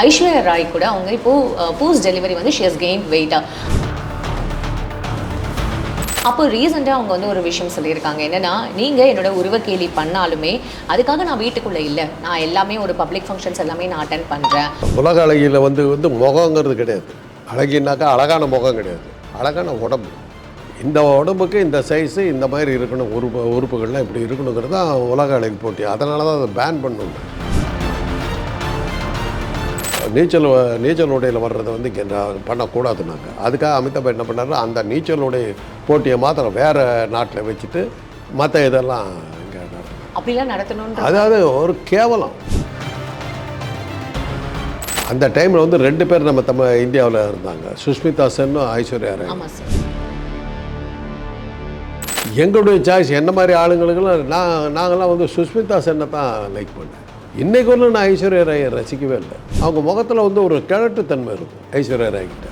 ஐஸ்வர்யா ராய் கூட அவங்க இப்போது போஸ்ட் டெலிவரி வந்து ஷி ஹஸ் கெயின் வெயிட்டாக. அப்போ ரீசெண்டாக அவங்க வந்து ஒரு விஷயம் சொல்லியிருக்காங்க, என்னென்னா நீங்கள் என்னோட உருவக்கேலி பண்ணாலுமே அதுக்காக நான் வீட்டுக்குள்ளே இல்லை, நான் எல்லாமே ஒரு பப்ளிக் ஃபங்க்ஷன்ஸ் எல்லாமே நான் அட்டென்ட் பண்ணுறேன். உலக அழகியில் வந்து முகங்கிறது கிடையாது. அழகினாக்கா அழகான முகம் கிடையாது, அழகான உடம்பு. இந்த உடம்புக்கு இந்த சைஸு இந்த மாதிரி இருக்கணும், உறுப்புகள்லாம் இப்படி இருக்கணுங்கிறது தான் உலக அழகு போட்டி. அதனால தான் அதை பேன் பண்ணணும். நீச்சல் உடையில் வர்றதை வந்து இங்கே பண்ணக்கூடாதுனாங்க. அதுக்காக அமிதாப் என்ன பண்ணாரு, அந்த நீச்சல் உடை போட்டியை மாத்திரம் வேறு நாட்டில் வச்சுட்டு மற்ற இதெல்லாம் இங்கே அப்படிலாம் நடத்தணும். அதாவது ஒரு கேவலம். அந்த டைமில் வந்து 2 பேர் நம்ம இந்தியாவில் இருந்தாங்க, சுஷ்மிதா சென்னும் ஐஸ்வர்யா ராய். எங்களுடைய சாய்ஸ் என்ன மாதிரி ஆளுங்களுக்கெல்லாம் நாங்கள்லாம் வந்து சுஷ்மிதா சென்னை தான் லைக் பண்ணேன். இன்றைக்கு ஒன்று நான் ஐஸ்வர்யா ராயை ரசிக்கவே இல்லை. அவங்க முகத்தில் வந்து ஒரு கிழட்டுத்தன்மை இருக்கும் ஐஸ்வர்யா ராய்கிட்ட.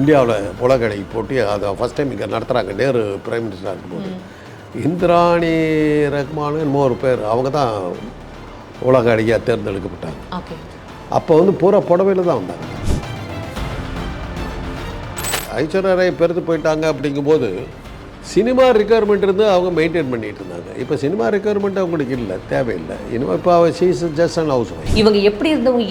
இந்தியாவில் உலக அழகி போட்டி அதை ஃபஸ்ட் டைம் இங்கே நடத்துகிறாங்க, நேரு பிரைம் மினிஸ்டராக இருக்கும்போது. இந்திராணி ரஹ்மான் இன்னொரு பேர், அவங்க தான் உலக அழகியாக தேர்ந்தெடுக்கப்பட்டாங்க. அப்போ வந்து பூரா புடவையில் தான் வந்தாங்க. ஐஸ்வர்யா ராய் பெருத்து போயிட்டாங்க. அப்படிங்கும்போது சினிமா ரிக்வயர்மெண்ட் இருந்து அவங்க மெயின்டைன் பண்ணிட்டு இருந்தாங்க. இப்போ சினிமா ரிக்வயர்மெண்ட் அவங்களுக்கு இல்லை, தேவையில்லை. இனிமேல் இப்போ she's just and house wife. இவங்க எப்படி இருந்தவங்க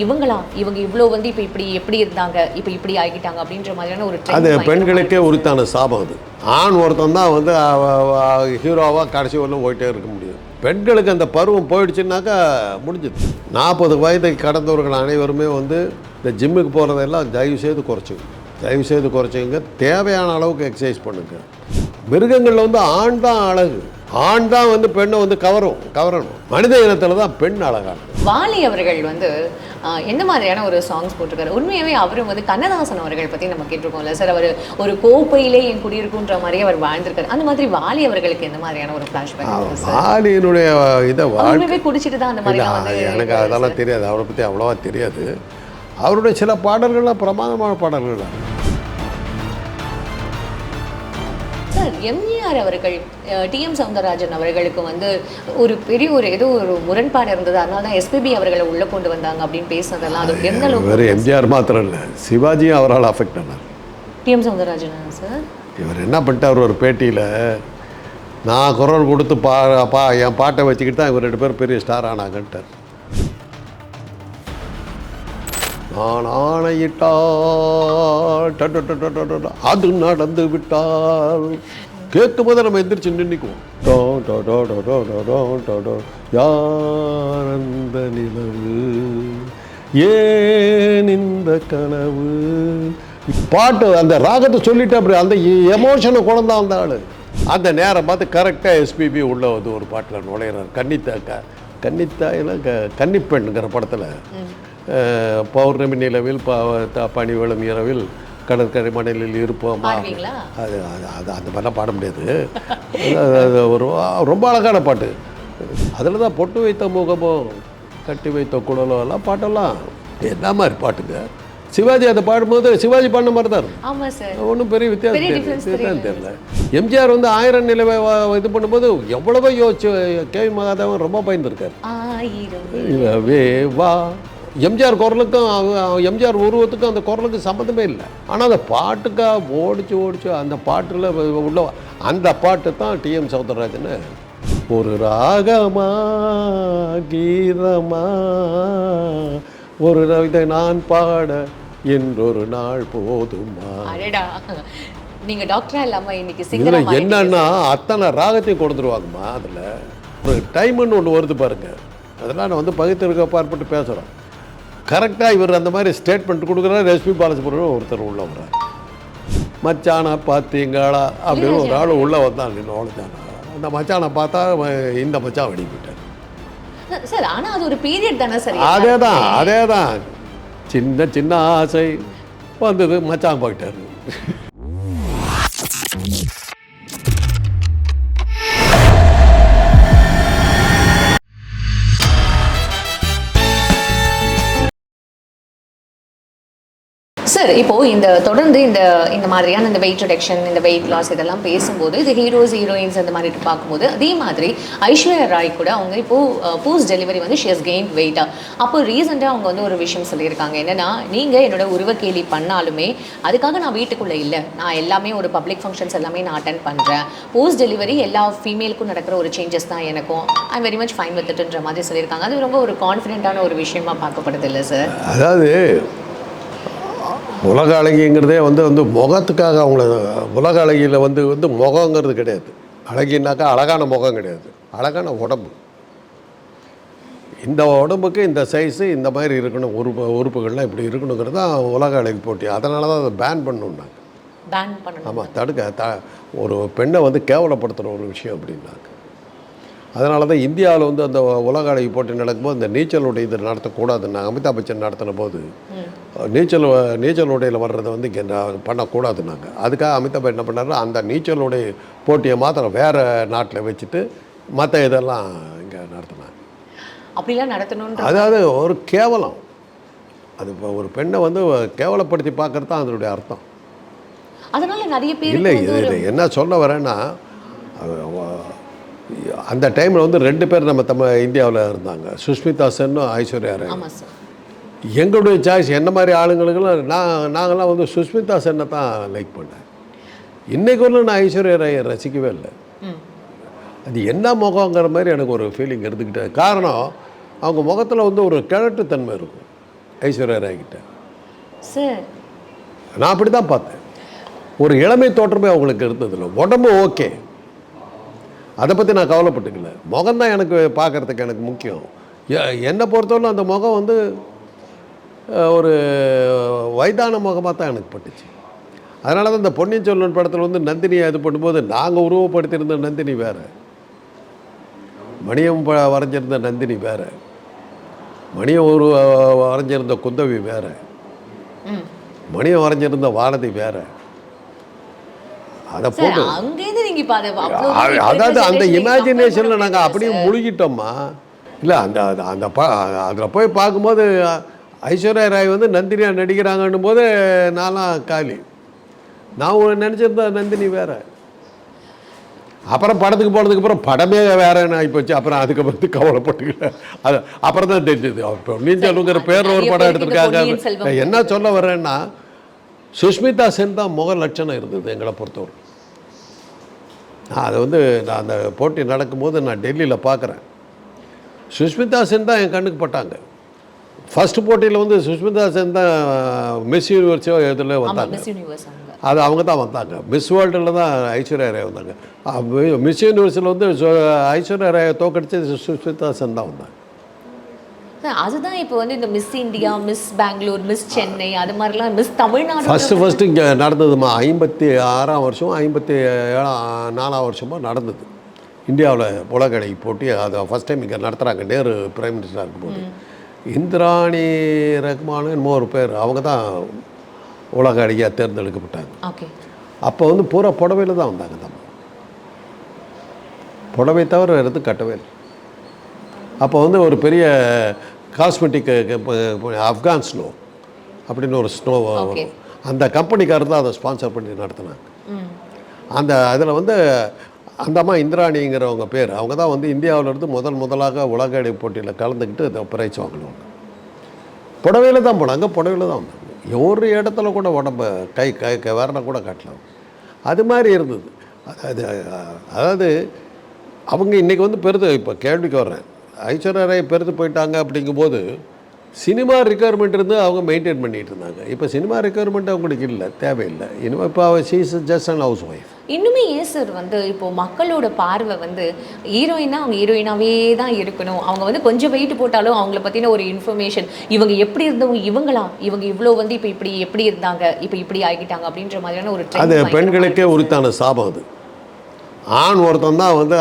இவங்க இவ்வளோ வந்து இப்போ இப்படி எப்படி இருந்தாங்க, இப்போ இப்படி ஆகிட்டாங்க அப்படின்ற மாதிரியான ஒரு அது பெண்களுக்கே உரித்தான சாபம். அது ஆண் ஒருத்தன் தான் வந்து ஹீரோவாக கடைசி வரலும் போயிட்டே இருக்க முடியும். பெண்களுக்கு அந்த பருவம் போயிடுச்சுன்னாக்கா முடிஞ்சுது. 40 வயதை கடந்தவர்கள் அனைவருமே வந்து இந்த ஜிம்முக்கு போகிறதெல்லாம் தயவுசெய்து குறைச்சிங்க. தேவையான அளவுக்கு எக்ஸசைஸ் பண்ணுங்க. மிருகங்களில் வந்து ஆண் தான் அழகு, ஆண் தான் வந்து பெண்ணை வந்து கவரணும். மனித இனத்தில் தான் பெண் அழகானது. வாலி அவர்கள் வந்து எந்த மாதிரியான ஒரு சாங்ஸ் போட்டிருக்காரு? உண்மையாகவே அவரும் வந்து கண்ணதாசன் அவர்கள் பற்றி நம்ம கேட்டிருக்கோம்ல சார், அவர் ஒரு கோப்பையிலே என் குடியிருக்குன்ற மாதிரியே அவர் வாழ்ந்திருக்காரு. அந்த மாதிரி வாலி அவர்களுக்கு எந்த மாதிரியான ஒரு ஃப்ளாஷ்பேக்? வாலியினுடைய இதை வாழ்க்கை குடிச்சிட்டு தான் அந்த மாதிரி. எனக்கு அதெல்லாம் தெரியாது, அவரை பற்றி அவ்வளோவா தெரியாது. அவருடைய சில பாடல்கள்லாம் பிரமாதமான பாடல்கள். சார், எம்ஜிஆர் அவர்கள் டிஎம் சௌந்தரராஜன் அவர்களுக்கு வந்து ஒரு பெரிய ஏதோ ஒரு முரண்பாடு இருந்தது, அதனால தான் எஸ்பிபி அவர்களை உள்ளே கொண்டு வந்தாங்க அப்படின்னு பேசுனதெல்லாம் அது எந்த அளவுக்கு? வேறு எம்ஜிஆர் மாத்திரம் இல்லை, சிவாஜியும் அவரால் அஃபெக்ட் ஆனார். டிஎம் சௌந்தரராஜன் சார் இவர் என்ன பண்ணிட்டார், ஒரு பேட்டியில் நான் குரல் கொடுத்து என் பாட்டை வச்சுக்கிட்டு தான் இவர் 2 பேரும் பெரிய ஸ்டார் ஆனாங்கன்ட்டார். நான் ஆணையிட்டால் அது நடந்து விட்டால் கேட்கும் போது நம்ம எந்திரிச்சு நின்றுக்குவோம். யார் அந்த நிலவு, ஏன் இந்த கனவு, பாட்டு அந்த ராகத்தை சொல்லிட்டு அப்படி அந்த எமோஷனை கொண்டான் அந்த ஆள். அந்த நேரம் பார்த்து கரெக்டாக எஸ்பிபி உள்ள வந்து ஒரு பாட்டில் நுழையிறார். கன்னித்தாயில் கன்னிப்பெண்ங்கிற படத்தில் பௌர்ணமி நிலவில் பனிவெளும் இரவில் கடற்கரை மணலில் இருப்போமா, அது அந்த மாதிரிலாம் பாட முடியாது. அது ஒரு ரொம்ப அழகான பாட்டு. அதில் தான் பொட்டு வைத்த முகமோ கட்டி வைத்த குடலோ எல்லாம் பாட்டெல்லாம் என்ன மாதிரி பாட்டுங்க. சிவாஜி அதை பாடும்போது சிவாஜி பாடின மாதிரி தான் இருக்கும், ஒன்றும் பெரிய வித்தியாசம் தெரியல. எம்ஜிஆர் வந்து 1000 நிலவை இது பண்ணும்போது எவ்வளவோ யோசிச்சு கேவி மகாதேவன் ரொம்ப பயந்துருக்காரு. வா எம்ஜிஆர் குரலுக்கும் எம்ஜிஆர் உருவத்துக்கும் அந்த குரலுக்கு சம்மந்தமே இல்லை. ஆனால் அந்த பாட்டுக்காக ஓடிச்சு அந்த பாட்டில் உள்ள அந்த பாட்டு தான் டிஎம் சௌந்தரராஜன் ஒரு ராகமா கீதமா ஒரு இதை நான் பாட என்றொரு நாள் போதுமா. நீங்கள் டாக்டரா இல்லாமல் இன்னைக்கு இதில் என்னன்னா அத்தனை ராகத்தையும் கொடுத்துருவாங்கம்மா. அதில் ஒரு டைம்னு ஒன்று வருது பாருங்க, அதெல்லாம் நான் வந்து பகுத்தறிவுக்கு அப்பாற்பட்டு பேசுகிறோம். கரெக்டாக இவர் அந்த மாதிரி ஸ்டேட்மெண்ட் கொடுக்குறாரு. எஸ்பி பாலசுப்ரமணியம் ஒருத்தர் உள்ள வர்றார். மச்சானா பார்த்தீங்களா அப்படின்னு ஒரு ஆள் உள்ளே வந்தாங்க. நோழைச்சானா அந்த மச்சானை பார்த்தா இந்த மச்சான் வெடி போயிட்டார் சார். ஆனால் அது ஒரு பீரியட் தானே சார்? அதே தான் சின்ன ஆசை வந்தது, மச்சான் போயிட்டார். சார் சார் இப்போ இந்த தொடர்ந்து இந்த மாதிரியான இந்த வெயிட் ரிடக்ஷன், இந்த வெயிட் லாஸ் இதெல்லாம் பேசும்போது இது ஹீரோஸ் ஹீரோயின்ஸ் அந்த மாதிரி பார்க்கும்போது அதே மாதிரி ஐஸ்வர்யா ராய் கூட அவங்க இப்போ போஸ்ட் டெலிவரி வந்து ஷி ஹஸ் கெயின் வெயிட்டா. அப்போ ரீசெண்டாக அவங்க வந்து ஒரு விஷயம் சொல்லியிருக்காங்க, என்னன்னா நீங்கள் என்னோட உருவக்கேலி பண்ணாலுமே அதுக்காக நான் வீட்டுக்குள்ளே இல்லை, நான் எல்லாமே ஒரு பப்ளிக் ஃபங்க்ஷன்ஸ் எல்லாமே நான் அட்டன் பண்ணுறேன். போஸ்ட் டெலிவரி எல்லா ஃபீமேலுக்கும் நடக்கிற ஒரு சேஞ்சஸ் தான், எனக்கும் I very much fine with இட்ன்ற மாதிரி சொல்லியிருக்காங்க. அது ரொம்ப ஒரு கான்ஃபிடென்ட்டான ஒரு விஷயமா பார்க்கப்படுது இல்லை சார்? அதாவது உலக அழகிங்கிறதே வந்து முகத்துக்காக அவங்கள உலக அழகியில் வந்து முகங்கிறது கிடையாது. அழகினாக்கா அழகான முகம் கிடையாது, அழகான உடம்பு. இந்த உடம்புக்கு இந்த சைஸு இந்த மாதிரி இருக்கணும், உறுப்புகள்லாம் இப்படி இருக்கணுங்கிறது தான் உலக அழகி போட்டி. அதனால தான் அதை பேன் பண்ணணுன்னாங்க. பேன் பண்ணணும். ஆமாம், தடுக்க ஒரு பெண்ணை வந்து கேவலப்படுத்துகிற ஒரு விஷயம் அப்படின்னாங்க. அதனால தான் இந்தியாவில் வந்து அந்த உலக அழகி போட்டி நடக்கும்போது அந்த நீச்சலுடைய இது நடத்தக்கூடாதுன்னாங்க. அமிதாப் பச்சன் நடத்தின போது நீச்சல் உடையில் வர்றதை வந்து இங்கே பண்ணக்கூடாதுன்னாங்க. அதுக்காக அமிதாப் என்ன பண்ணாரு, அந்த நீச்சலுடைய போட்டியை மாத்திரம் வேறு நாட்டில் வச்சுட்டு மற்ற இதெல்லாம் இங்கே நடத்தினாங்க. அப்படிலாம் நடத்தணுன்ற அதாவது ஒரு கேவலம். அது இப்போ ஒரு பெண்ணை வந்து கேவலப்படுத்தி பார்க்கறது தான் அதனுடைய அர்த்தம். அதனால நிறைய பேர் இல்லை, இது என்ன சொல்ல வரேன்னா, அந்த டைமில் வந்து 2 பேர் நம்ம இந்தியாவில் இருந்தாங்க, சுஷ்மிதா சென்னும் ஐஸ்வர்யா ராய். ஆமாம் சார். எங்களுடைய சாய்ஸ் என்ன மாதிரி ஆளுங்களுக்கெல்லாம் நாங்கள்லாம் வந்து சுஷ்மிதா சென்னை தான் லைக் பண்ணேன். இன்றைக்கு ஒன்று நான் ஐஸ்வர்யா ராயை ரசிக்கவே இல்லை. அது என்ன முகங்கிற மாதிரி எனக்கு ஒரு ஃபீலிங் இருந்துக்கிட்டே. காரணம், அவங்க முகத்தில் வந்து ஒரு கிழட்டுத்தன்மை இருக்கும் ஐஸ்வர்யா ராய்கிட்ட. சார் நான் அப்படி தான் பார்த்தேன். ஒரு இளமை தோற்றமே அவங்களுக்கு இருந்ததில்லை. உடம்பு ஓகே, அதை பற்றி நான் கவலைப்பட்டுக்கல. முகம்தான் எனக்கு பார்க்குறதுக்கு எனக்கு முக்கியம். என்னை பொறுத்தவரை அந்த முகம் வந்து ஒரு வயதான முகமாக தான் எனக்கு பட்டுச்சு. அதனால தான் இந்த பொன்னியின் செல்வன் படத்தில் வந்து நந்தினியை இது பண்ணும்போது நாங்கள் உருவப்படுத்தியிருந்த நந்தினி வேறு, மணியம் வரைஞ்சிருந்த நந்தினி வேறு, மணியம் வரைஞ்சிருந்த குந்தவி வேறு, மணியம் வரைஞ்சிருந்த வானதி வேறு. அதை போட்டு அதாவது அந்த இமேஜினேஷனில் நாங்கள் அப்படியே முழுகிட்டோம்மா. இல்லை, அதில் போய் பார்க்கும்போது ஐஸ்வர்யா ராய் வந்து நந்தினியாக நடிக்கிறாங்கன்னும் போது நான்லாம் காலி. நான் நினச்சிருந்தா நந்தினி வேறு. அப்புறம் படத்துக்கு போனதுக்கு அப்புறம் படமே வேறன்னு ஆகிப்போச்சு. அப்புறம் அதுக்கப்புறம் கவலைப்பட்டுக்கல. அது அப்புறம் தான் தெரிஞ்சது. அப்போ நீஞ்சலுங்கிற பேர் ஒரு படம் எடுத்திருக்காங்க. என்ன சொல்ல வர்றேன்னா, சுஷ்மிதா சென் தான் முக லட்சணம் இருந்தது எங்களை பொறுத்தவரை. அது வந்து நான் அந்த போட்டி நடக்கும்போது நான் டெல்லியில் பார்க்குறேன். சுஷ்மிதா சென் தான் என் கண்ணுக்கு பட்டாங்க. ஃபஸ்ட்டு போட்டியில் வந்து சுஷ்மிதா சென் தான் மிஸ் யூனிவர்ஸோ இதில் வந்தாங்க. அது அவங்க தான் வந்தாங்க. மிஸ் வேர்ல்டில் தான் ஐஸ்வர்யா ராய் வந்தாங்க. மிஸ் யூனிவர்ஸில் வந்து ஐஸ்வர்யா ராயை தோக்கடிச்சு சுஷ்மிதா சென் தான் வந்தாங்க. அதுதான் இப்போ வந்து இந்த miss India, miss Bangalore, miss Chennai, அது மாதிரிலாம் மிஸ் தமிழ்நாடு ஃபஸ்ட்டு இங்கே நடந்ததுமா 56ஆம் வருஷம் 54ஆம் வருஷமாக நடந்தது இந்தியாவில் உலக அழகி போட்டி. அதை ஃபஸ்ட் டைம் இங்கே நடத்துகிறாங்க. நேரு பிரைம் மினிஸ்டராக இருக்கும்போது இந்திராணி ரஹ்மான் என்னமோ ஒரு பேர், அவங்க தான் உலக அழகியாக தேர்ந்தெடுக்கப்பட்டாங்க. ஓகே. அப்போ வந்து பூரா புடவையில் தான் வந்தாங்க. தான் புடவை தவிர வேறு எதுவும் கட்டவே இல்லை. அப்போ வந்து ஒரு பெரிய காஸ்மெட்டிக் ஆப்கான் ஸ்னோ அப்படின்னு ஒரு ஸ்னோ வரும், அந்த கம்பெனிக்காரர் தான் அதை ஸ்பான்சர் பண்ணி நடத்தினாங்க. அந்த அதில் வந்து அந்த அம்மா இந்திராணிங்கிறவங்க பேர், அவங்க தான் வந்து இந்தியாவிலேருந்து முதலாக உலக அழகி போட்டியில் கலந்துக்கிட்டு அதை பிரைஸ் வாங்கினாங்க. புடவையில் தான் போனாங்க, புடவையில் தான் வந்தாங்க. ஒரு இடத்துல கூட உடம்பை கை வரனா கூட காட்டலாம். அது மாதிரி இருந்தது. அதாவது அவங்க இன்றைக்கி வந்து பெருது, இப்போ கேள்விக்கு வர்றேன், ஐஸ்வர்யா ராய் பெருத்து போயிட்டாங்க. அப்படிங்கும்போது சினிமா ரிக்குவயர்மெண்ட் இருந்து அவங்க மெயின்டைன் பண்ணிகிட்டு இருந்தாங்க. இப்போ சினிமா ரிக்குவயர்மெண்ட் அவங்களுக்கு இல்லை, தேவையில்லை. இனிமேல் இப்போ she is just an house wife. இன்னுமே ஏன் சார் வந்து இப்போது மக்களோட பார்வை வந்து ஹீரோயினா அவங்க ஹீரோயினாவே தான் இருக்கணும், அவங்க வந்து கொஞ்சம் வெயிட் போட்டாலும் அவங்கள பற்றின ஒரு இன்ஃபர்மேஷன், இவங்க எப்படி இருந்தவங்க, இவங்க இவ்வளோ வந்து இப்போ எப்படி இருந்தாங்க, இப்போ இப்படி ஆகிட்டாங்க அப்படின்ற மாதிரியான ஒரு அது பெண்களுக்கே உரித்தான சாபம். அது ஆண் ஒருத்தன் தான் வந்து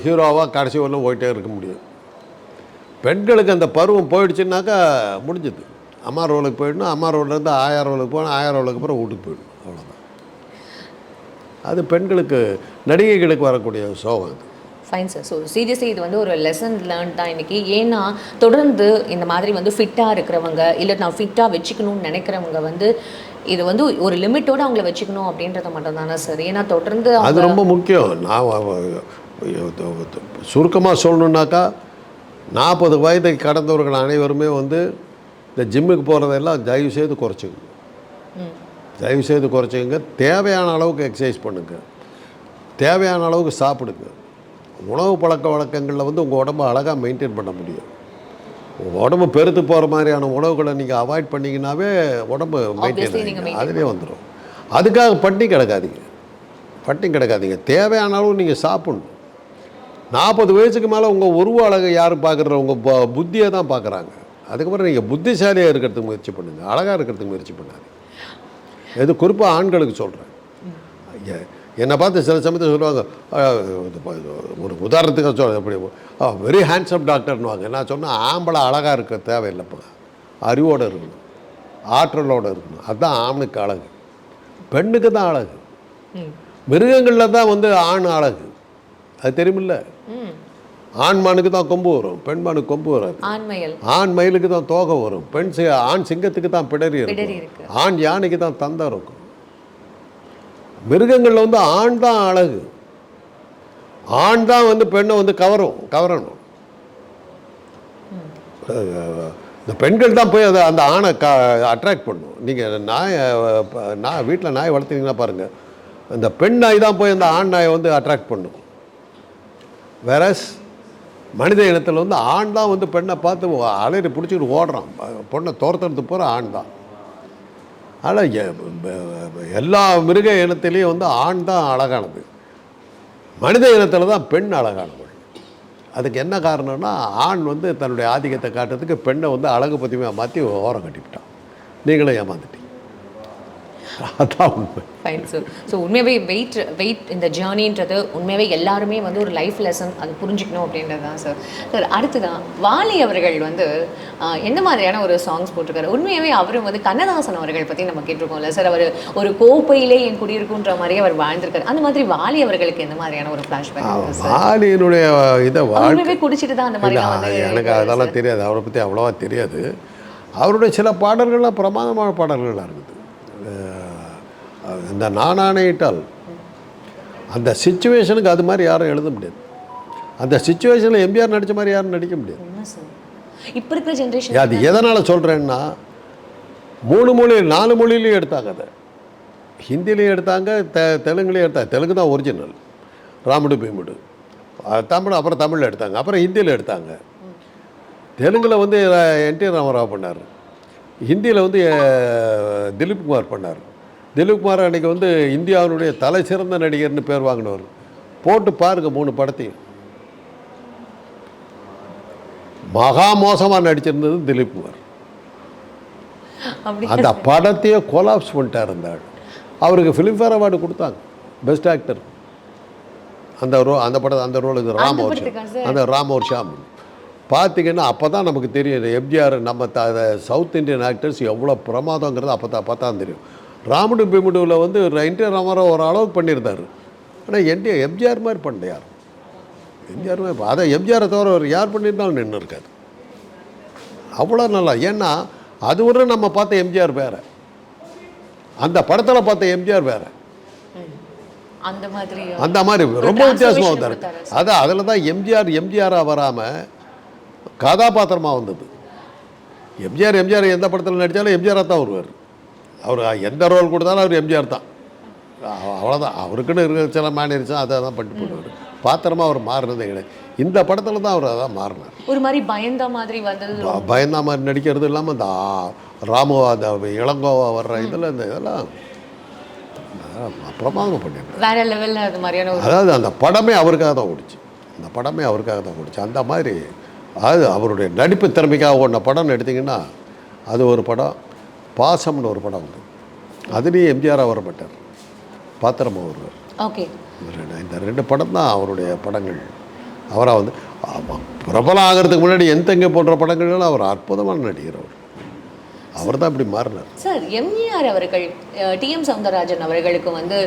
ஹீரோவாக கடைசி வரலும் போயிட்டே இருக்க முடியும். பெண்களுக்கு அந்த பருவம் போயிடுச்சுன்னாக்கா முடிஞ்சது. அம்மா ரோலுக்கு போயிடணும், அம்மா ரோல்லேருந்து 1000 ரோலுக்கு போகணும், 1000 ரோலுக்கு அப்புறம் வீட்டுக்கு போயிடணும், அவ்வளோதான். அது பெண்களுக்கு, நடிகைகளுக்கு வரக்கூடிய சோகம். அது ஃபைன் சார். ஸோ சீரியஸ்லி இது வந்து ஒரு லெசன் லேர்ன் தான் இன்றைக்கி. ஏன்னா தொடர்ந்து இந்த மாதிரி வந்து ஃபிட்டாக இருக்கிறவங்க, இல்லை நான் ஃபிட்டாக வச்சுக்கணும்னு நினைக்கிறவங்க வந்து இது வந்து ஒரு லிமிட்டோடு அவங்கள வச்சுக்கணும் அப்படின்றத மட்டும் தானே சார். ஏன்னா தொடர்ந்து அது ரொம்ப முக்கியம். நான் சுருக்கமாக சொல்லணுன்னாக்கா 40 வயதை கடந்தவர்கள் அனைவருமே வந்து இந்த ஜிம்முக்கு போகிறதெல்லாம் தயவுசெய்து குறைச்சிக்கங்க. தயவுசெய்து குறைச்சிக்கங்க. தேவையான அளவுக்கு எக்ஸசைஸ் பண்ணுங்க, தேவையான அளவுக்கு சாப்பிடுங்க. உணவு பழக்க வழக்கங்களில் வந்து உங்கள் உடம்பை அழகாக மெயின்டைன் பண்ண முடியும். உங்கள் உடம்பு பெருத்து போகிற மாதிரியான உணவுகளை நீங்கள் அவாய்ட் பண்ணிங்கன்னாவே உடம்பு மெயின்டைன் அதுலேயே வந்துடும். அதுக்காக பட்டினி கிடக்காதீங்க. தேவையான அளவு நீங்கள் சாப்பிடணும். 40 வயசுக்கு மேலே உங்கள் உருவ அழகை யாரும் பார்க்குற உங்கள் புத்தியை தான் பார்க்குறாங்க. அதுக்கப்புறம் நீங்கள் புத்திசாலியாக இருக்கிறதுக்கு முயற்சி பண்ணுங்கள், அழகாக இருக்கிறதுக்கு முயற்சி பண்ணாதீங்க. எது குறிப்பாக ஆண்களுக்கு சொல்கிறேன். என்னை பார்த்து சில சமயத்தில் சொல்லுவாங்க, ஒரு உதாரணத்துக்கு சொல்ல எப்படி வெரி ஹேண்ட்ஸம் டாக்டர்னுவாங்க. நான் சொன்னால் ஆம்பளை அழகாக இருக்க தேவையில்லைப்பா, அறிவோடு இருக்கணும், ஆற்றலோடு இருக்கணும். அதுதான் ஆணுக்கு அழகு. பெண்ணுக்கு தான் அழகு. மிருகங்களில் தான் வந்து ஆண் அழகு. அது தெரியுமில்ல. ஆண்மானுக்கு தான் கொம்பு வரும், பெண்மானுக்கு கொம்பு வராது. ஆண் மயிலுக்கு தான் தோகை வரும், ஆண் சிங்கத்துக்கு தான் பிடரி இருக்கும், ஆண் யானைக்கு தான் தந்தம் இருக்கும். மிருகங்களில் வந்து ஆண் தான் அழகு. ஆண் தான் வந்து பெண்ணை வந்து கவரணும். இந்த பெண்கள் தான் போய் அந்த ஆணை அட்ராக்ட் பண்ணும். நீங்கள் நாய் வீட்டில் நாய் வளர்த்தீங்கன்னா பாருங்கள், அந்த பெண் நாய் தான் போய் அந்த ஆண் நாயை வந்து அட்ராக்ட் பண்ணும். வேறஸ் மனித இனத்தில் வந்து ஆண் தான் வந்து பெண்ணை பார்த்து அலையிற பிடிச்சிக்கிட்டு ஓடுறான். பொண்ணை தோர்த்துறது போகிற ஆண் தான். ஆனால் எல்லா மிருக இனத்திலையும் வந்து ஆண் தான் அழகானது. மனித இனத்தில் தான் பெண் அழகானவள். அதுக்கு என்ன காரணம்னா, ஆண் வந்து தன்னுடைய ஆதிக்கத்தை காட்டுறதுக்கு பெண்ணை வந்து அழகு பற்றியுமே மாற்றி ஓரம் கட்டிவிட்டான். நீங்களும் ஏமாந்துட்டீங்க. அதான் உண்மை. Fine sir. ஸோ உண்மையாகவே வெயிட் இந்த ஜேர்னின்றது உண்மையாகவே எல்லாருமே வந்து ஒரு லைஃப் லெசன், அது புரிஞ்சுக்கணும் அப்படின்றது தான் சார். சார் அடுத்துதான் வாலி அவர்கள் வந்து எந்த மாதிரியான ஒரு சாங்ஸ் போட்டிருக்காரு? உண்மையாகவே அவரும் வந்து கண்ணதாசன் அவர்கள் பற்றி நம்ம கேட்டிருக்கோம்ல சார். அவர் ஒரு கோப்பையிலே என் குடியிருக்குன்ற மாதிரியே அவர் வாழ்ந்திருக்காரு. அந்த மாதிரி வாலி அவர்களுக்கு எந்த மாதிரியான ஒரு ஃப்ளாஷ்பேக்? வாலியினுடைய இதை வாழ்க்கை குடிச்சிட்டு தான் அந்த மாதிரி. எனக்கு அதெல்லாம் தெரியாது, அவரை பற்றி அவ்வளோவா தெரியாது. அவருடைய சில பாடல்கள்லாம் பிரமாதமான பாடல்களாக இருக்குது. இந்த நானானையிட்டால் அந்த சிச்சுவேஷனுக்கு அது மாதிரி யாரும் எழுத முடியாது. அந்த சிச்சுவேஷனில் எம்ஜிஆர் நடித்த மாதிரி யாரும் நடிக்க முடியாது. இப்போ இருக்கிற ஜென்ரேஷன் அது எதனால் சொல்கிறேன்னா, 3 மொழி 4 மொழிலையும் எடுத்தாங்க. அதை ஹிந்திலையும் எடுத்தாங்க, தெலுங்குலேயும் எடுத்தாங்க. தெலுங்கு தான் ஒரிஜினல், ராமுடு பீமுடு. தமிழ் அப்புறம் தமிழில் எடுத்தாங்க, அப்புறம் ஹிந்தியில் எடுத்தாங்க. தெலுங்கில் வந்து என்டி ராமராவ் பண்ணார், ஹிந்தியில் வந்து திலீப் குமார் பண்ணார். திலீப் குமார் அன்றைக்கி வந்து இந்தியாவினுடைய தலை சிறந்த நடிகர்னு பேர் வாங்கினவர். போட்டு பாருங்கள் 3 படத்தையும். மகா மோசமாக நடிச்சிருந்தது திலீப் குமார். அந்த படத்தையே கொலாப்ஸ் பண்ணிட்டார் அந்த ஆள். அவருக்கு ஃபிலிம்ஃபேர் அவார்டு கொடுத்தாங்க பெஸ்ட் ஆக்டர். அந்த படம் அந்த ரோல் இது ராமோர் ஷாம். பார்த்திங்கன்னா அப்போ தான் நமக்கு தெரியும் எம்ஜிஆர் நம்ம சவுத் இந்தியன் ஆக்டர்ஸ் எவ்வளோ பிரமாதங்கிறது அப்போ தான் தெரியும். ராமுடு பீமுடுவில் வந்து என்டி ராமராவ் ஒரு அளவுக்கு பண்ணியிருந்தார். ஆனால் எம்ஜிஆர் மாதிரி பண்ணல யார். எம்ஜிஆர் மாதிரி அதை எம்ஜிஆரை தவிர ஒரு யார் பண்ணியிருந்தாலும் நின்று இருக்காது. அவ்வளோ நல்லா. ஏன்னா அது ஒரு நம்ம பார்த்த எம்ஜிஆர் வேறு, அந்த படத்தில் பார்த்த எம்ஜிஆர் வேறு. அந்த மாதிரி ரொம்ப வித்தியாசமாக வந்தார். அதில் தான் எம்ஜிஆராக வராமல் கதாபாத்திரமாக வந்தது. எம்ஜிஆர் எந்த படத்தில் நடித்தாலும் எம்ஜிஆராக தான் வருவார். அவர் எந்த ரோல் கொடுத்தாலும் அவர் எம்ஜிஆர் தான். அவ்வளோதான். அவருக்குன்னு இருக்கிற சில மேனரிசம் அதை தான் பண்ணி போடுவார். பாத்திரமாக அவர் மாறினதே கிடையாது. இந்த படத்தில் தான் அவர் அதான் மாறினார். ஒரு மாதிரி பயந்தா மாதிரி வந்தது, பயந்தா மாதிரி நடிக்கிறது இல்லாமல் இந்த ராமு அந்த இளங்கோவா வர்ற இதில் இந்த இதெல்லாம் பிரமாதம் பண்ணியிருக்காரு. வேற லெவலில் அது மாதிரியான அதாவது அந்த படமே அவருக்காக தான் ஓடிச்சு. அந்த மாதிரி அது அவருடைய நடிப்பு திறமைக்காக ஓடின படம்னு எடுத்திங்கன்னா அது ஒரு படம். பாசம்னு ஒரு படம் வந்து அதுலேயும் எம்ஜிஆராக வரப்பட்டார், பாத்திரமாக வருவார். ஓகே. இந்த 2 படம் தான் அவருடைய படங்கள். அவராக வந்து பிரபலம் ஆகிறதுக்கு முன்னாடி என் தங்கை போன்ற படங்கள்லாம் அவர் அற்புதமான நடிகர். அவர் அவர் தான் இப்படி மாறினார். சார் எம்ஜிஆர் அவர்கள் டிஎம் சௌந்தரராஜன் அவர்களுக்கு வந்து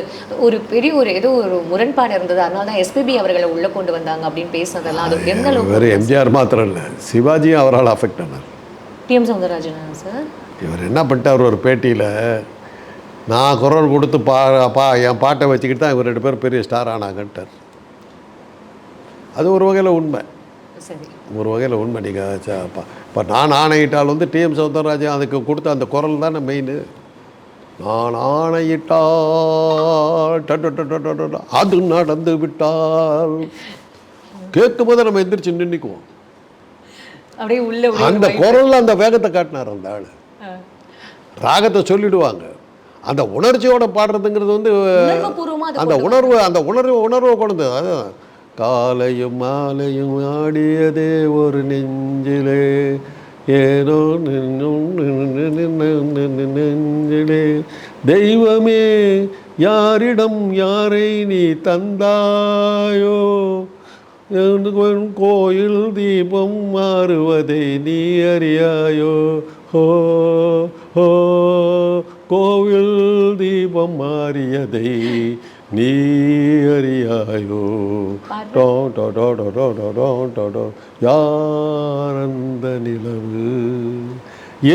ஒரு பெரிய ஒரு ஏதோ ஒரு முரண்பாடு இருந்தது, அதனால தான் எஸ்பிபி அவர்களை உள்ளே கொண்டு வந்தாங்க அப்படின்னு பேசுனதெல்லாம் அது எந்த அளவுக்கு? வேறு எம்ஜிஆர் மாத்திரம் இல்லை, சிவாஜியும் அவரால் அஃபெக்ட் ஆனார். டிஎம் சௌந்தரராஜன் சார் இவர் என்ன பண்ணிட்டார், ஒரு பேட்டியில் நான் குரல் கொடுத்து என் பாட்டை வச்சுக்கிட்டு தான் இவர் 2 பேரும் பெரிய ஸ்டார் ஆனாங்கன்ட்டார். அது ஒரு வகையில் உண்மை, சரி, ஒரு வகையில் உண்மை. நீங்கள் இப்போ நான் ஆணையிட்டால் வந்து டிஎம் சௌந்தரராஜன் அதுக்கு கொடுத்த அந்த குரல் தானே மெயின். நான் ஆணையிட்டால் அது நடந்து விட்டால் கேட்கும் போது நம்ம எந்திரிச்சு நின்றுக்குவோம். அப்படியே உள்ள அந்த குரலில் அந்த வேகத்தை காட்டினார் அந்த ஆள். ராகத்தை சொல்லிடுவாங்க, அந்த உணர்ச்சியோட பாடுறதுங்கிறது வந்து அந்த உணர்வை கொண்டு அதுதான். காலையும் மாலையும் ஆடியதே ஒரு நெஞ்சிலே ஏனோ நெஞ்சிலே தெய்வமே யாரிடம் யாரை நீ தந்தாயோ, கோயில் தீபம் மாறுவதை நீ அறியாயோ, ஹோ ஹோ கோவில் தீபம் மாறியதை நீ அறியாயோ, யாரந்த நிலவு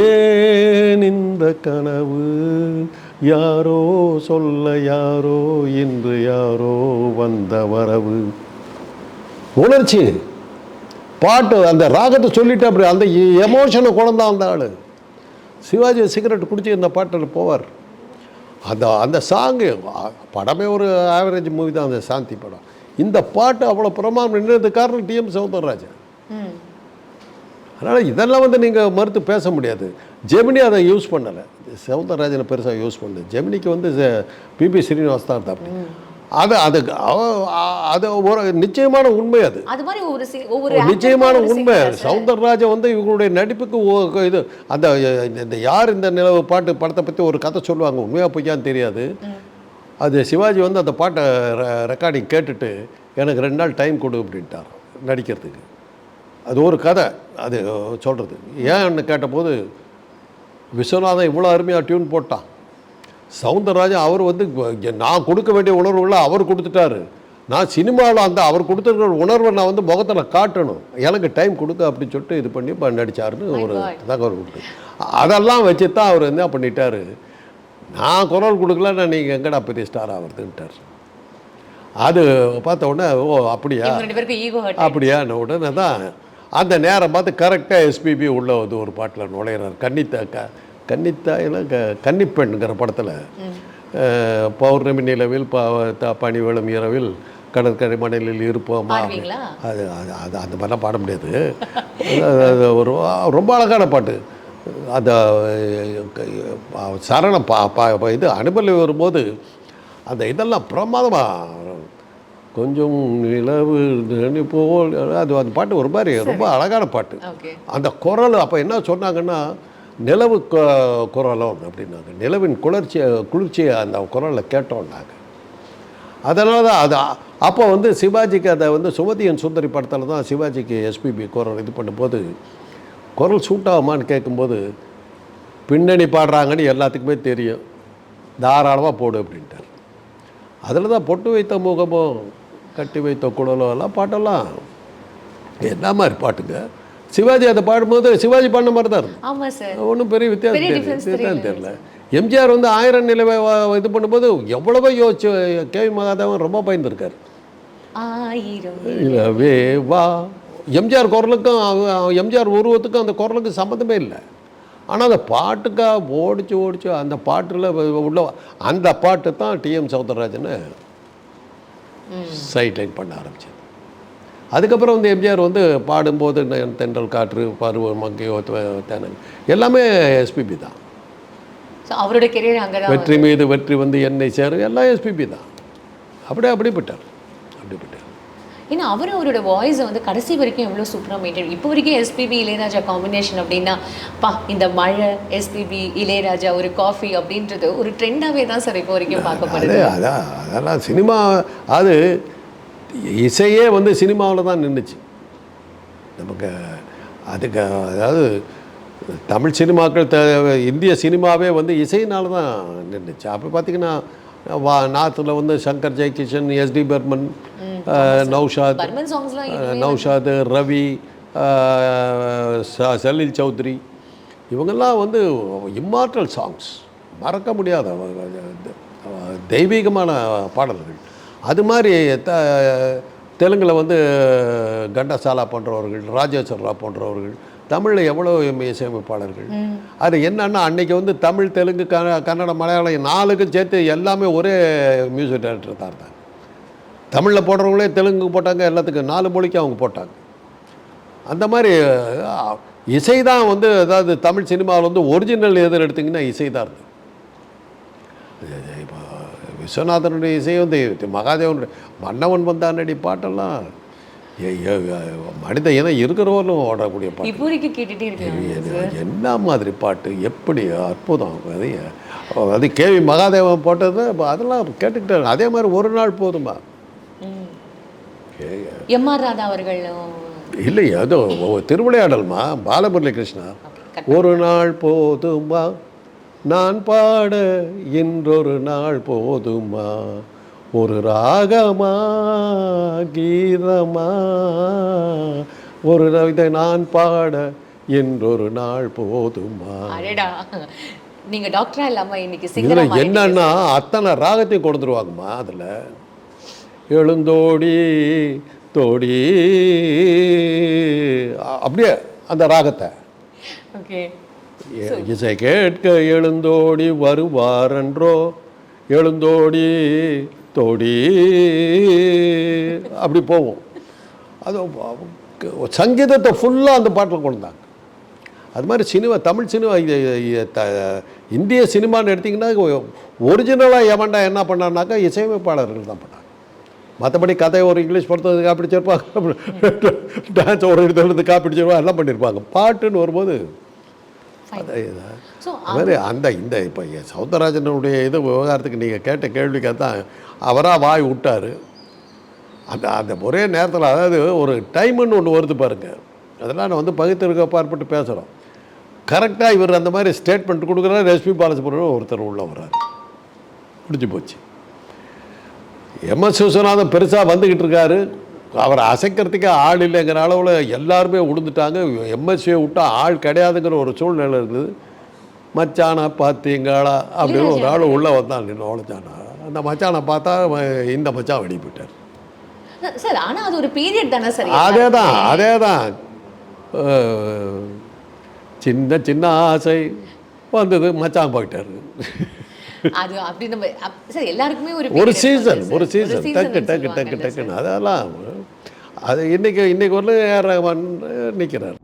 ஏன் இந்த கனவு, யாரோ சொல்ல யாரோ இன்று யாரோ வந்த வரவு. உணர்ச்சி பாட்டு அந்த ராகத்தை சொல்லிட்டு அப்படி அந்த எமோஷனை கொண்டான் அந்த ஆள். சிவாஜி சிகரெட் குடிச்சு இந்த பாட்டில் போவார். அந்த சாங்கு படமே ஒரு ஆவரேஜ் மூவி தான் அந்த சாந்தி படம். இந்த பாட்டு அவ்வளோ பிரமாணம் நின்றது காரணம் டிஎம் சௌந்தரராஜன். அதனால் இதெல்லாம் வந்து நீங்கள் மறுத்து பேச முடியாது. ஜெமினி அதை யூஸ் பண்ணலை, சௌந்தரராஜனை பெருசாக யூஸ் பண்ணல. ஜெமினிக்கு வந்து பிபி ஸ்ரீனிவாஸ் தான் அப்படி. அது ஒரு நிச்சயமான உண்மை. அது மாதிரி ஒரு நிச்சயமான உண்மை. சௌந்தரராஜன் வந்து இவங்களுடைய நடிப்புக்கு இது அந்த இந்த யார் இந்த நிலவு பாட்டு படத்தை பற்றி ஒரு கதை சொல்லுவாங்க, உண்மையாக பொய்யான்னு தெரியாது. அது சிவாஜி வந்து அந்த பாட்டை ரெக்கார்டிங் கேட்டுட்டு எனக்கு 2 நாள் டைம் கொடு அப்படின்ட்டார் நடிக்கிறதுக்கு. அது ஒரு கதை அது சொல்கிறது. ஏன்னு கேட்டபோது விஸ்வநாதன் இவ்வளோ அருமையாக டியூன் போட்டான். சௌந்தரராஜன் அவர் வந்து நான் கொடுக்க வேண்டிய உணர்வுகளை அவர் கொடுத்துட்டாரு. நான் சினிமாவில் அந்த அவர் கொடுத்துருக்கிற உணர்வை நான் வந்து முகத்தில் காட்டணும், எனக்கு டைம் கொடுக்க அப்படின்னு சொல்லிட்டு இது பண்ணி நடித்தாருன்னு ஒரு தகவல் கொடுத்து அதெல்லாம் வச்சு தான் அவர் என்ன பண்ணிட்டார், நான் குரல் கொடுக்கலன்னா நீங்கள் எங்கடா பெரிய ஸ்டார் ஆகிறதுன்ட்டார். அது பார்த்த உடனே ஓ அப்படியான்னு உடனே தான் அந்த நேரம் பார்த்து கரெக்டாக எஸ்பிபி உள்ள வந்து ஒரு பாட்டில் நுழையிறார். கன்னித்தாயில் கன்னிப்பெண்ங்கிற படத்தில் பௌர்ணமி நிலவில் பனிவெளும் இரவில் கடற்கரை மணலில் இருப்போமா, அது அது அது அந்த மாதிரிலாம் பாட முடியாது. அது ஒரு ரொம்ப அழகான பாட்டு. அந்த சரணம் இது அனுபவி வரும்போது அந்த இதெல்லாம் பிரமாதமாக கொஞ்சம் நிலவு போல் அது அந்த பாட்டு ஒரு மாதிரி ரொம்ப அழகான பாட்டு. அந்த குரல் அப்போ என்ன சொன்னாங்கன்னா நிலவு குரலும் அப்படின்னாங்க. நிலவின் குளிர்ச்சியை அந்த குரலில் கேட்டோம் நாங்கள். அதனால தான் அது அப்போ வந்து சிவாஜிக்கு அதை வந்து சுமதியின் சுந்தரி படத்தில் தான் சிவாஜிக்கு எஸ்பிபி குரல் இது பண்ணும்போது குரல் சூட் ஆகுமான்னு கேட்கும்போது பின்னணி பாடுறாங்கன்னு எல்லாத்துக்குமே தெரியும், தாராளமாக போடு அப்படின்ட்டார். அதில் தான் பொட்டு வைத்த முகமோ கட்டி வைத்த குழலோ எல்லாம் பாட்டெல்லாம் என்ன மாதிரி பாட்டுங்க. சிவாஜி அதை பாடும்போது சிவாஜி பாடின மாதிரி தான் இருக்கும், ஒன்றும் பெரிய வித்தியாசம் தெரியல. எம்ஜிஆர் வந்து 1000 நிலவை இது பண்ணும்போது எவ்வளவோ யோசிச்சு கேவி மகாதேவன் ரொம்ப பயந்துருக்கார். இல்லவே வா எம்ஜிஆர் குரலுக்கும் எம்ஜிஆர் உருவத்துக்கும் அந்த குரலுக்கும் சம்மந்தமே இல்லை. ஆனால் அந்த பாட்டுக்காக ஓடிச்சு அந்த பாட்டில் உள்ள அந்த பாட்டு தான் டிஎம் சௌந்தரராஜனை சைட்லைன் பண்ண ஆரம்பிச்சது. அதுக்கப்புறம் வந்து எம்ஜிஆர் வந்து பாடும்போது தென்றல் காற்று பருவ மங்கையோ தேனன் எல்லாமே எஸ்பிபி தான். அவருடைய கெரியர் அங்கே வெற்றி மீது வெற்றி வந்து என்னை சேரும் எல்லாம் எஸ்பிபி தான். அப்படிப்பட்டார். ஏன்னா அவரோட வாய்ஸை வந்து கடைசி வரைக்கும் எவ்வளோ சூப்பராக மெயின்டைன். இப்போ வரைக்கும் எஸ்பிபி இளையராஜா காம்பினேஷன் அப்படின்னா இந்த மழை எஸ்பிபி இளையராஜா ஒரு காஃபி அப்படின்றது ஒரு ட்ரெண்டாகவே தான் சார் இப்போ வரைக்கும் பார்க்கப்படுது. அதெல்லாம் சினிமா அது இசையே வந்து சினிமாவில் தான் நின்றுச்சு நமக்கு. அதுக்கு அதாவது தமிழ் சினிமாக்கள் இந்திய சினிமாவே வந்து இசையினால தான் நின்றுச்சு. அப்போ பார்த்தீங்கன்னா நார்த்தில் வந்து சங்கர் ஜெயகிஷன், எஸ்டி பர்மன், நௌஷாத், பர்மன் சாங்ஸ்லாம் நௌஷாத், ரவி, சலீல் சௌத்ரி, இவங்கெல்லாம் வந்து இம்மார்டல் சாங்ஸ், மறக்க முடியாத தெய்வீகமான பாடல்கள். அது மாதிரி தெலுங்கில் வந்து கண்டசாலா போன்றவர்கள், ராஜேஸ்வரா போன்றவர்கள், தமிழில் எவ்வளோ இசையமைப்பாளர்கள். அது என்னன்னா அன்றைக்கி வந்து தமிழ், தெலுங்கு, கன்னடம், மலையாளம் 4க்கும் சேர்த்து எல்லாமே ஒரே மியூசிக் டைரக்டர் தான் இருந்தாங்க. தமிழில் போடுறவங்களே தெலுங்கு போட்டாங்க, எல்லாத்துக்கும் 4 மொழிக்கு அவங்க போட்டாங்க. அந்த மாதிரி இசை தான் வந்து, அதாவது தமிழ் சினிமாவில் வந்து ஒரிஜினல் எதுன்னு எடுத்திங்கன்னா இசை தான் இருந்தது. இப்போ விஸ்வநாதனுடைய இசை வந்து மகாதேவனுடைய மன்னவன் வந்தானடி பாட்டெல்லாம் மனித இனம் இருக்கிறவர்களும் ஓடக்கூடிய பாட்டு. இப்போதைக்கு கேட்டுகிட்டே இருக்கேன். என்ன மாதிரி பாட்டு, எப்படி அற்புதம். அது கேவி மகாதேவன் போட்டது அதெல்லாம் கேட்டுக்கிட்டே. அதே மாதிரி ஒரு நாள் போதுமா, எம்ஆர் ராதா அவர்கள் இல்லையா, அது திருவிளையாடல்மா, பாலமுரளி கிருஷ்ணா. ஒரு நாள் போதுமா நான் பாட, இன்றொரு நாள் போதுமா, ஒரு ராகமா கீதமா, ஒரு இதை நான் பாட, இன்றொரு நாள் போதுமா. நீங்க டாக்டரா இல்லாம இன்னைக்கு சிங்கரா என்னன்னா அத்தனை ராகத்தையும் கொடுத்துருவாங்கம்மா. அதில் எழுந்தோடி தோடி அப்படியே அந்த ராகத்தை இசை கேட்க எழுந்தோடி வருவாரன்றோ, எழுந்தோடி தோடி அப்படி போவோம். அது சங்கீதத்தை ஃபுல்லாக அந்த பாட்டில் கொண்டாங்க. அது மாதிரி சினிமா, தமிழ் சினிமா, இந்திய சினிமான்னு எடுத்திங்கன்னா ஒரிஜினலாக எவன்டா என்ன பண்ணான்னாக்கா இசையமைப்பாளர்கள் தான் பண்ணாங்க. மற்றபடி கதை ஒரு இங்கிலீஷ் படத்துக்கு காப்பிடிச்சிருப்பாங்க, டான்ஸ் ஒரு இடத்துல காப்பிடிச்சிருப்பாங்க, எல்லாம் பண்ணியிருப்பாங்க. பாட்டுன்னு வரும்போது அது மாதிரி அந்த இந்த இப்போ சௌந்தரராஜனுடைய இது விவகாரத்துக்கு நீங்கள் கேட்ட கேள்விக்காக தான் அவராக வாய் விட்டார். அந்த ஒரே நேரத்தில், அதாவது ஒரு டைமுன்னு ஒன்று வருது பாருங்கள், அதெல்லாம் நான் வந்து பகுத்திருக்க பார்ப்பட்டு பேசுகிறோம். கரெக்டாக இவர் அந்த மாதிரி ஸ்டேட்மெண்ட் கொடுக்குறாரு. எஸ்பி பாலசுப்ரமணியம் ஒருத்தர் உள்ள வர்றாரு, முடிஞ்சு போச்சு. எம்எஸ் விஸ்வநாதன் பெருசாக வந்துக்கிட்டு இருக்காரு, அவரை அசைக்கிறதுக்கே ஆள் இல்லைங்கிற அளவில் எல்லாருமே உடுந்துட்டாங்க. எம்எஸ்சியை விட்டால் ஆள் கிடையாதுங்கிற ஒரு சூழ்நிலை இருந்தது. மச்சானா பார்த்தீங்களா அப்படின்னு ஒரு ஆள் உள்ளே வந்தான், நின்று உழைச்சானா. அந்த மச்சானை பார்த்தா இந்த மச்சான் வெடி போயிட்டார். சார் ஆனால் அது ஒரு பீரியட் தானே சார்? அதே தான் சின்ன சின்ன ஆசை வந்தது, மச்சான் போயிட்டார். அது அப்படி நம்ம சார் எல்லாருக்குமே ஒரு சீசன் டக்கு டக்கு டக்கு டக்குன்னு அதெல்லாம் அது இன்னைக்கு ஒரு ஏஆர் ரஹ்மான் நிற்கிறார்.